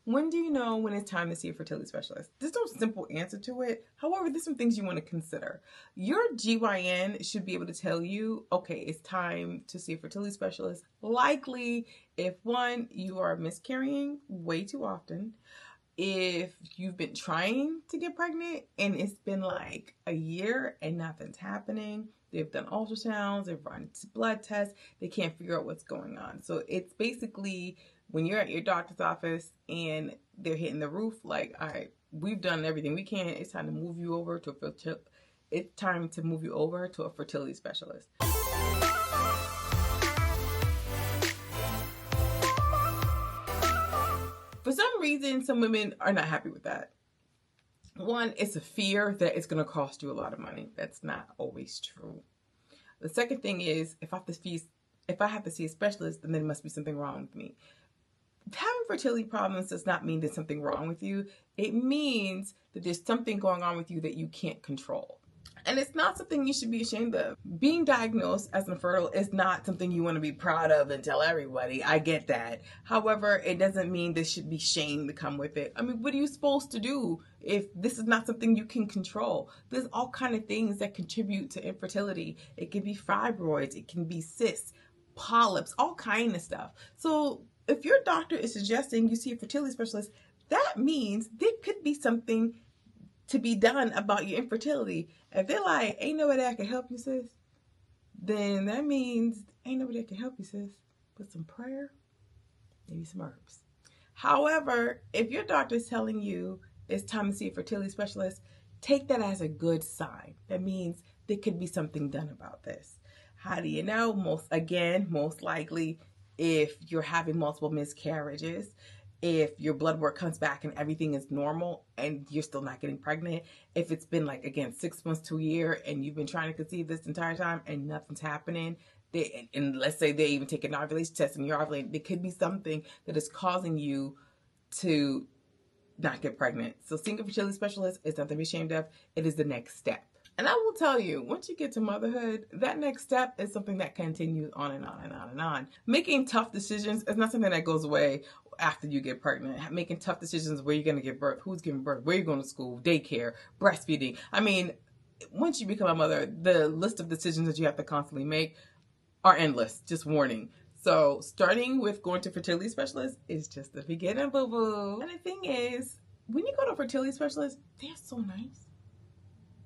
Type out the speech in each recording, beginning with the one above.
When do you know when it's time to see a fertility specialist? There's no simple answer to it. However, there's some things you want to consider. Your GYN should be able to tell you, okay, it's time to see a fertility specialist. Likely if one, you are miscarrying way too often. If you've been trying to get pregnant and it's been like a year and nothing's happening, they've done ultrasounds, they've run blood tests, they can't figure out what's going on. So it's basically when you're at your doctor's office and they're hitting the roof, like, all right, we've done everything we can. It's time to move you over to a fertility specialist. For some reason, some women are not happy with that. One, it's a fear that it's going to cost you a lot of money. That's not always true. The second thing is, if I have to see a specialist, then there must be something wrong with me. Having fertility problems does not mean there's something wrong with you. It means that there's something going on with you that you can't control. And it's not something you should be ashamed of. Being diagnosed as infertile is not something you want to be proud of and tell everybody. I get that. However, it doesn't mean there should be shame to come with it. I mean, what are you supposed to do if this is not something you can control? There's all kind of things that contribute to infertility. It can be fibroids, it can be cysts, polyps, all kind of stuff. So if your doctor is suggesting you see a fertility specialist, that means there could be something to be done about your infertility. If they're like, ain't nobody that can help you, sis, then that means ain't nobody that can help you, sis. But some prayer, maybe some herbs. However, if your doctor is telling you it's time to see a fertility specialist, take that as a good sign. That means there could be something done about this. How do you know? Most likely if you're having multiple miscarriages, if your blood work comes back and everything is normal and you're still not getting pregnant, if it's been like, again, 6 months to a year and you've been trying to conceive this entire time and nothing's happening, and let's say they even take an ovulation test and you're ovulating, there could be something that is causing you to not get pregnant. So seeing a fertility specialist is nothing to be ashamed of. It is the next step. And I will tell you, once you get to motherhood, that next step is something that continues on and on and on and on. Making tough decisions is not something that goes away after you get pregnant. Making tough decisions, where you're going to give birth, who's giving birth, where you're going to school, daycare, breastfeeding. I mean, once you become a mother, the list of decisions that you have to constantly make are endless, just warning. So starting with going to fertility specialist is just the beginning, boo-boo. And the thing is, when you go to a fertility specialist, they're so nice.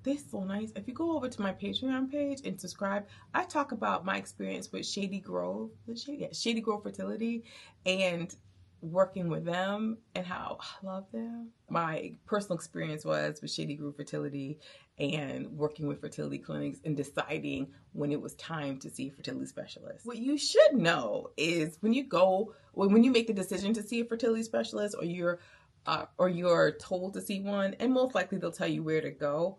They're so nice. If you go over to my Patreon page and subscribe, I talk about my experience with Shady Grove Fertility and working with them and how I love them. My personal experience was with Shady Grove Fertility and working with fertility clinics and deciding when it was time to see a fertility specialist. What you should know is when you make the decision to see a fertility specialist, or you're told to see one, and most likely they'll tell you where to go,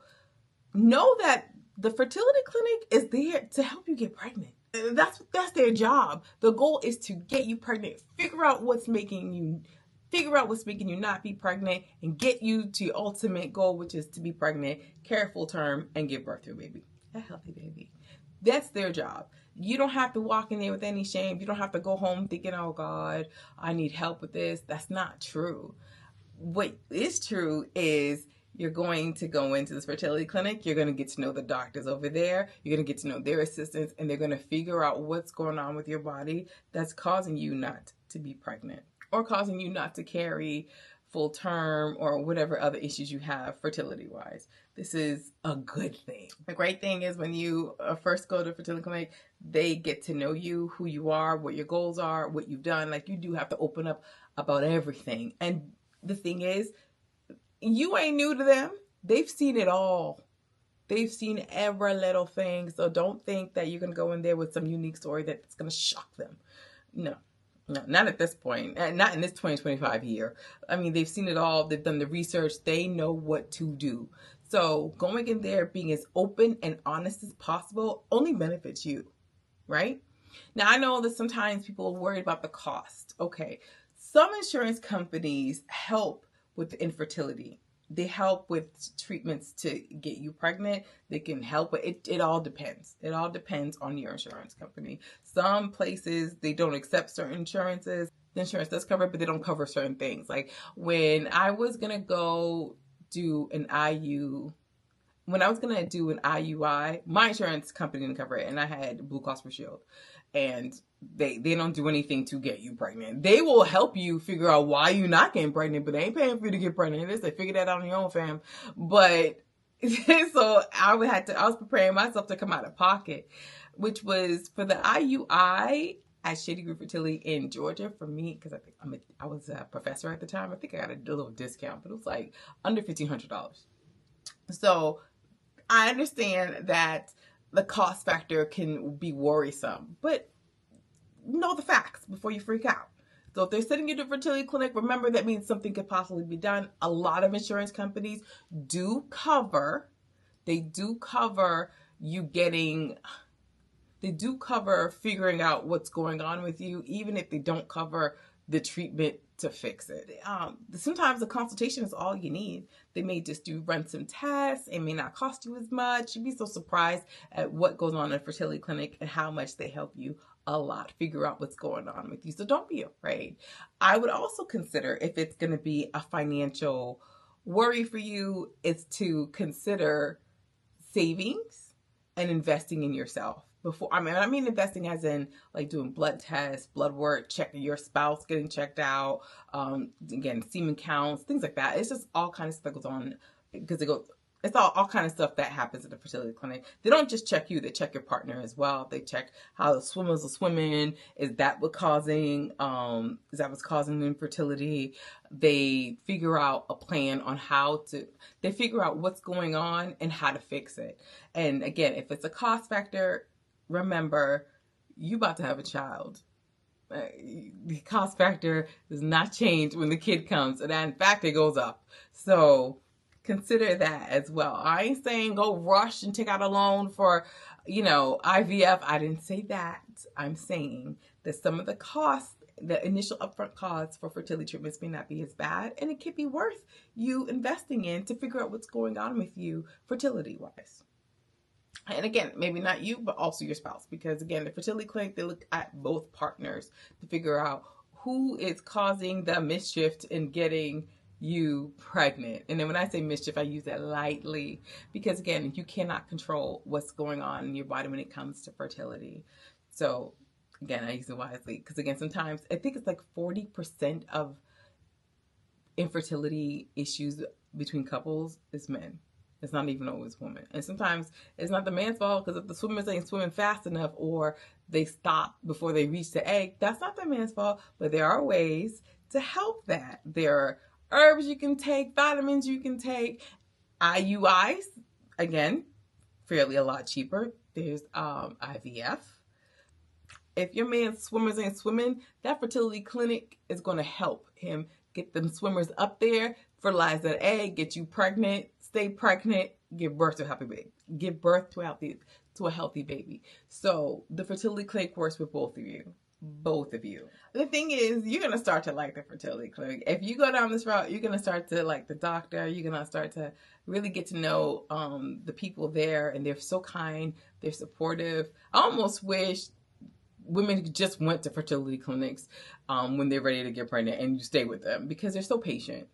know that the fertility clinic is there to help you get pregnant. That's their job. The goal is to get you pregnant, figure out what's making you not be pregnant, and get you to your ultimate goal, which is to be pregnant, carry full term, and give birth to a baby, a healthy baby. That's their job. You don't have to walk in there with any shame. You don't have to go home thinking, oh God, I need help with this. That's not true. What is true is you're going to go into this fertility clinic. You're going to get to know the doctors over there. You're going to get to know their assistants, and they're going to figure out what's going on with your body that's causing you not to be pregnant or causing you not to carry full term or whatever other issues you have fertility wise. This is a good thing. The great thing is when you first go to a fertility clinic, they get to know you, who you are, what your goals are, what you've done. Like, you do have to open up about everything. And the thing is, you ain't new to them. They've seen it all. They've seen every little thing. So don't think that you're going to go in there with some unique story that's going to shock them. No, not at this point. Not in this 2025 year. I mean, they've seen it all. They've done the research. They know what to do. So going in there, being as open and honest as possible only benefits you, right? Now, I know that sometimes people are worried about the cost. Okay. Some insurance companies help with the infertility. They help with treatments to get you pregnant. They can help with it. It all depends. It all depends on your insurance company. Some places, they don't accept certain insurances. the insurance does cover it, but they don't cover certain things. Like when I was going to go do an when I was going to do an IUI, my insurance company didn't cover it, and I had Blue Cross Blue Shield. And they don't do anything to get you pregnant. They will help you figure out why you're not getting pregnant, but they ain't paying for you to get pregnant. They say figure that out on your own, fam. But so I was preparing myself to come out of pocket, which was for the IUI at Shady Group Fertility in Georgia for me, because I think I was a professor at the time. I think I got a little discount, but it was like under $1,500. So I understand that the cost factor can be worrisome, but know the facts before you freak out. So if they're sending you to a fertility clinic, remember that means something could possibly be done. A lot of insurance companies do cover you getting, they do cover figuring out what's going on with you, even if they don't cover the treatment to fix it. Sometimes a consultation is all you need. They may just run some tests. It may not cost you as much. You'd be so surprised at what goes on in a fertility clinic and how much they help you a lot figure out what's going on with you. So don't be afraid. I would also consider, if it's going to be a financial worry for you, is to consider savings and investing in yourself. I mean investing as in like doing blood tests, blood work, checking your spouse getting checked out, again, semen counts, things like that. It's just all kinds of stuff that goes on because it's all kind of stuff that happens at the fertility clinic. They don't just check you, they check your partner as well. They check how the swimmers are swimming. Is that what's causing infertility? They figure out a plan on they figure out what's going on and how to fix it. And again, if it's a cost factor, remember, you about to have a child. The cost factor does not change when the kid comes. And in fact, it goes up. So consider that as well. I ain't saying go rush and take out a loan for, IVF. I didn't say that. I'm saying that some of the costs, the initial upfront costs for fertility treatments may not be as bad, and it could be worth you investing in to figure out what's going on with you fertility-wise. And again, maybe not you, but also your spouse. Because again, the fertility clinic, they look at both partners to figure out who is causing the mischief in getting you pregnant. And then when I say mischief, I use that lightly. Because again, you cannot control what's going on in your body when it comes to fertility. So again, I use it wisely. Because again, sometimes I think it's like 40% of infertility issues between couples is men. It's not even always women. And sometimes it's not the man's fault, because if the swimmers ain't swimming fast enough or they stop before they reach the egg, that's not the man's fault. But there are ways to help that. There are herbs you can take, vitamins you can take. IUIs, again, fairly a lot cheaper. There's IVF. If your man's swimmers ain't swimming, that fertility clinic is going to help him get them swimmers up there, fertilize that egg, get you pregnant, stay pregnant, give birth to a healthy baby. Give birth to a healthy baby. So the fertility clinic works with both of you. Both of you. The thing is, you're going to start to like the fertility clinic. If you go down this route, you're going to start to like the doctor. You're going to start to really get to know the people there, and they're so kind. They're supportive. I almost wish women just went to fertility clinics when they're ready to get pregnant, and you stay with them, because they're so patient.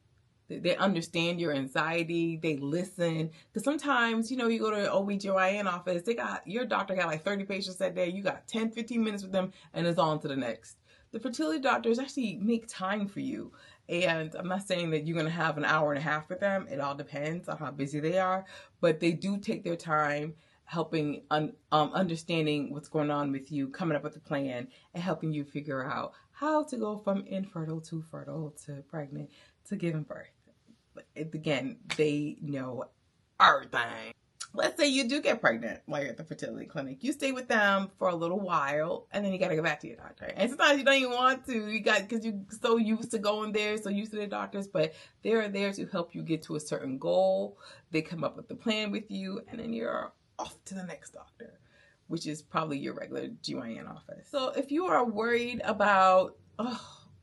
They understand your anxiety. They listen. Because sometimes, you go to an OB/GYN office, your doctor got like 30 patients that day. You got 10, 15 minutes with them, and it's on to the next. The fertility doctors actually make time for you. And I'm not saying that you're going to have an hour and a half with them. It all depends on how busy they are. But they do take their time helping, understanding what's going on with you, coming up with a plan, and helping you figure out how to go from infertile to fertile to pregnant to giving birth. Again, they know everything. Let's say you do get pregnant while you're at the fertility clinic. You stay with them for a little while, and then you got to go back to your doctor. And sometimes you don't even want to, because you're so used to going there, so used to the doctors, but they're there to help you get to a certain goal. They come up with a plan with you, and then you're off to the next doctor, which is probably your regular GYN office. So if you are worried about,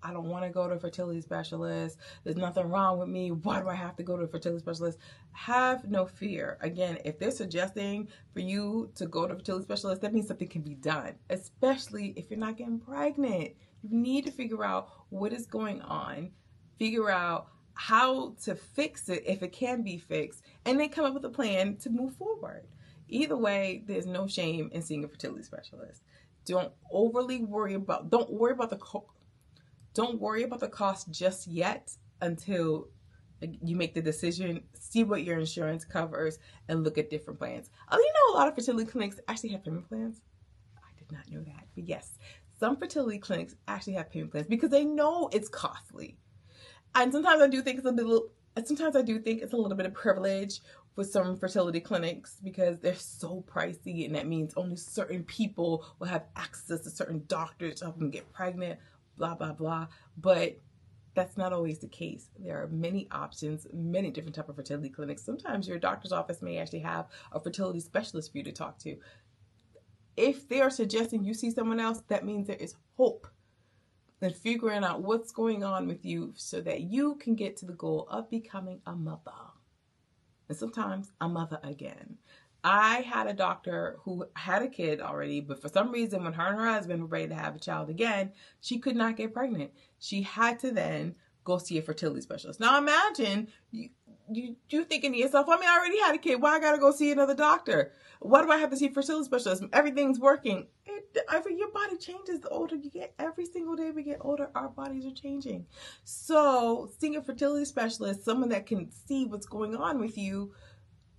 I don't want to go to a fertility specialist, there's nothing wrong with me, why do I have to go to a fertility specialist? Have no fear. Again, if they're suggesting for you to go to a fertility specialist, that means something can be done, especially if you're not getting pregnant. You need to figure out what is going on, figure out how to fix it if it can be fixed, and then come up with a plan to move forward. Either way, there's no shame in seeing a fertility specialist. Don't worry about the cost just yet until you make the decision, see what your insurance covers, and look at different plans. You know, a lot of fertility clinics actually have payment plans. I did not know that, but yes, some fertility clinics actually have payment plans because they know it's costly. And sometimes I do think it's a little bit of privilege with some fertility clinics because they're so pricey, and that means only certain people will have access to certain doctors to help them get pregnant, blah, blah, blah. But that's not always the case. There are many options, many different types of fertility clinics. Sometimes your doctor's office may actually have a fertility specialist for you to talk to. If they are suggesting you see someone else, that means there is hope. And figuring out what's going on with you so that you can get to the goal of becoming a mother. And sometimes a mother again. I had a doctor who had a kid already, but for some reason, when her and her husband were ready to have a child again, she could not get pregnant. She had to then go see a fertility specialist. Now imagine you thinking to yourself, I mean, I already had a kid. Why I gotta go see another doctor? Why do I have to see a fertility specialist? Everything's working. Your body changes the older you get. Every single day we get older, our bodies are changing. So seeing a fertility specialist, someone that can see what's going on with you,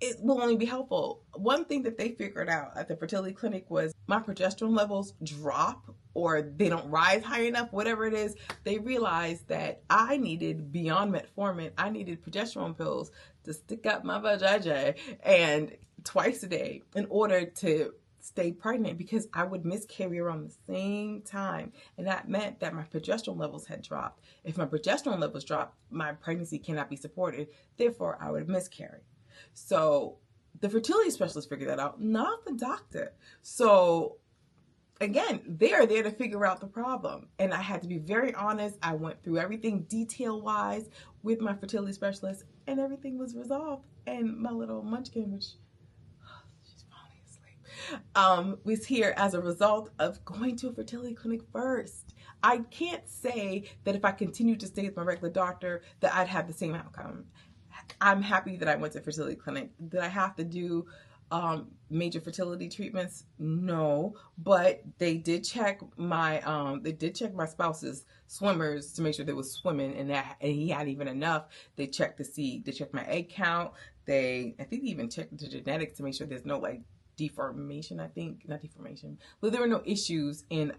it will only be helpful. One thing that they figured out at the fertility clinic was my progesterone levels drop or they don't rise high enough, whatever it is. They realized that I needed, beyond metformin, I needed progesterone pills to stick up my vajayjay and twice a day in order to stay pregnant because I would miscarry around the same time. And that meant that my progesterone levels had dropped. If my progesterone levels dropped, my pregnancy cannot be supported. Therefore, I would miscarry. So the fertility specialist figured that out, not the doctor. So again, they're there to figure out the problem. And I had to be very honest. I went through everything detail-wise with my fertility specialist, and everything was resolved. And my little munchkin, which she's falling asleep, was here as a result of going to a fertility clinic first. I can't say that if I continued to stay with my regular doctor that I'd have the same outcome. I'm happy that I went to a fertility clinic. Did I have to do major fertility treatments? No, but they did check my spouse's swimmers to make sure they was swimming and he had even enough. They checked my egg count. I think they even checked the genetics to make sure there's no like deformation. Not deformation, but there were no issues in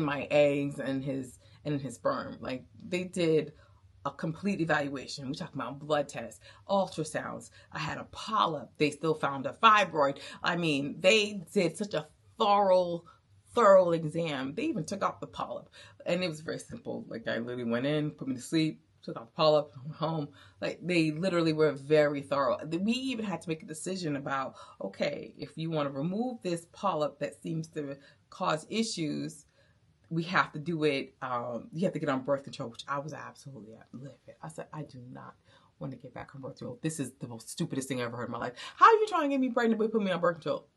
my eggs and his sperm. Like they did a complete evaluation. We're talking about blood tests, ultrasounds. I had a polyp. They still found a fibroid. I mean, they did such a thorough exam. They even took out the polyp. And it was very simple. Like I literally went in, put me to sleep, took out the polyp, went home. Like they literally were very thorough. We even had to make a decision about, okay, if you want to remove this polyp that seems to cause issues, we have to do it. You have to get on birth control, which I was absolutely livid. I said, I do not want to get back on birth control. This is the most stupidest thing I ever heard in my life. How are you trying to get me pregnant but put me on birth control?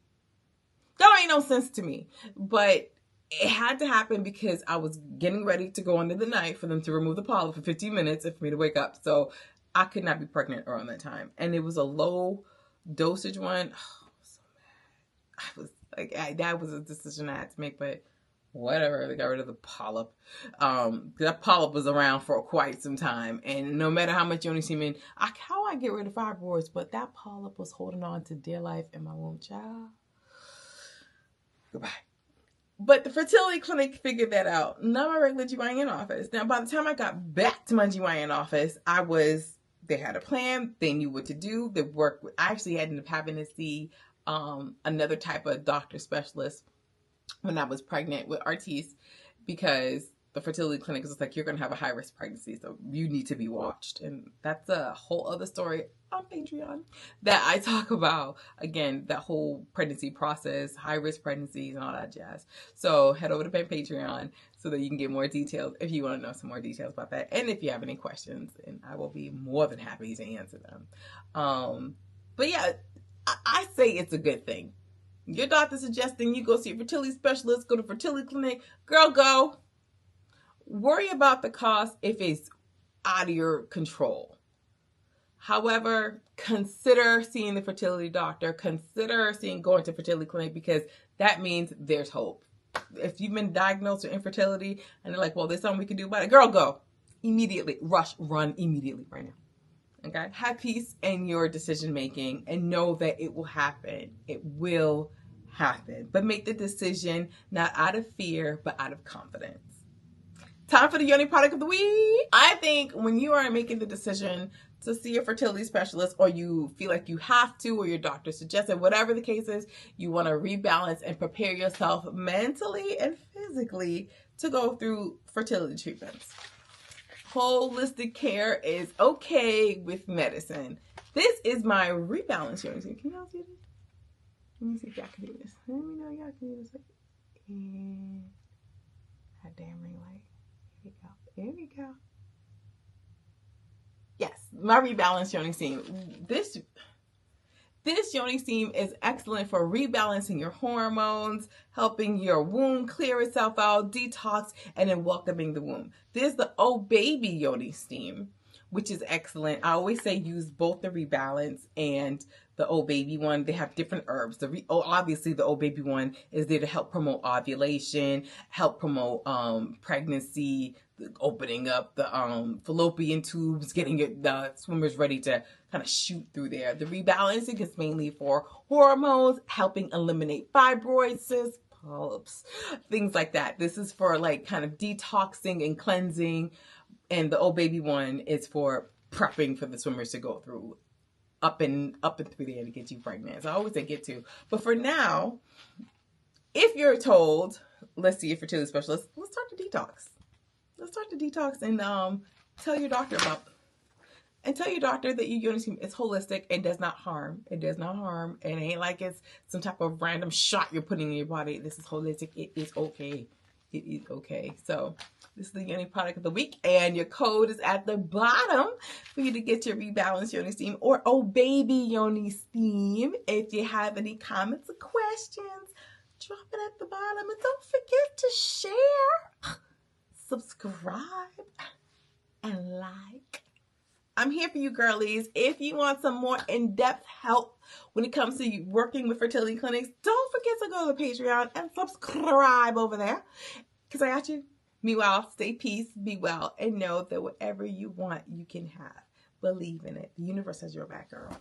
That ain't no sense to me. But it had to happen because I was getting ready to go under the knife for them to remove the polyp for 15 minutes and for me to wake up. So I could not be pregnant around that time. And it was a low dosage one. Oh, I was so mad. I was like, that was a decision I had to make, but whatever, they got rid of the polyp. That polyp was around for quite some time, and no matter how much Yoni semen, how I get rid of fibroids, but that polyp was holding on to dear life in my womb, child. Goodbye. But the fertility clinic figured that out. Not my regular GYN office. Now, by the time I got back to my GYN office, they had a plan. They knew what to do. They worked with, I actually ended up having to see another type of doctor specialist when I was pregnant with Artis, because the fertility clinic was like, you're going to have a high risk pregnancy, so you need to be watched. And that's a whole other story on Patreon that I talk about, again, that whole pregnancy process, high risk pregnancies and all that jazz. So head over to my Patreon so that you can get more details if you want to know some more details about that. And if you have any questions, and I will be more than happy to answer them. But yeah, I say it's a good thing. Your doctor's suggesting you go see a fertility specialist, go to fertility clinic. Girl, go. Worry about the cost if it's out of your control. However, consider seeing the fertility doctor. Consider going to fertility clinic, because that means there's hope. If you've been diagnosed with infertility and they're like, well, there's something we can do about it, girl, go. Immediately. Rush, run immediately right now. Okay? Have peace in your decision making and know that it will happen. It will happen. But make the decision not out of fear, but out of confidence. Time for the Yoni product of the week. I think when you are making the decision to see a fertility specialist, or you feel like you have to, or your doctor suggested, whatever the case is, you want to rebalance and prepare yourself mentally and physically to go through fertility treatments. Holistic care is okay with medicine. This is my Rebalance Yoni. Can y'all see this? Let me see if y'all can do this. Let me know y'all can do this. And that damn ring light. Here we go. There we go. Yes, my Rebalance Yoni Steam. This Yoni Steam is excellent for rebalancing your hormones, helping your womb clear itself out, detox, and then welcoming the womb. There's the Oh Baby Yoni Steam, which is excellent. I always say use both the Rebalance and the Oh Baby one. They have different herbs. Obviously, the Oh Baby one is there to help promote ovulation, help promote pregnancy, opening up the fallopian tubes, getting the swimmers ready to kind of shoot through there. The rebalancing is mainly for hormones, helping eliminate fibroids, cysts, polyps, things like that. This is for like kind of detoxing and cleansing. And the Oh Baby one is for prepping for the swimmers to go through up and through there to get you pregnant. So I always say get to. But for now, if you're told, let's see a fertility specialist, let's start the detox. Let's start the detox and tell your doctor that your Yoni Steam is holistic and does not harm. It does not harm. It ain't like it's some type of random shot you're putting in your body. This is holistic. It is okay. It is okay. So this is the Yoni product of the week, and your code is at the bottom for you to get your Rebalance Yoni Steam or Oh Baby Yoni Steam. If you have any comments or questions, drop it at the bottom, and don't forget to share, subscribe, and like. I'm here for you girlies. If you want some more in-depth help when it comes to working with fertility clinics, don't forget to go to the Patreon and subscribe over there, because I got you. Be well, stay peace, be well, and know that whatever you want, you can have. Believe in it. The universe has your back, girl.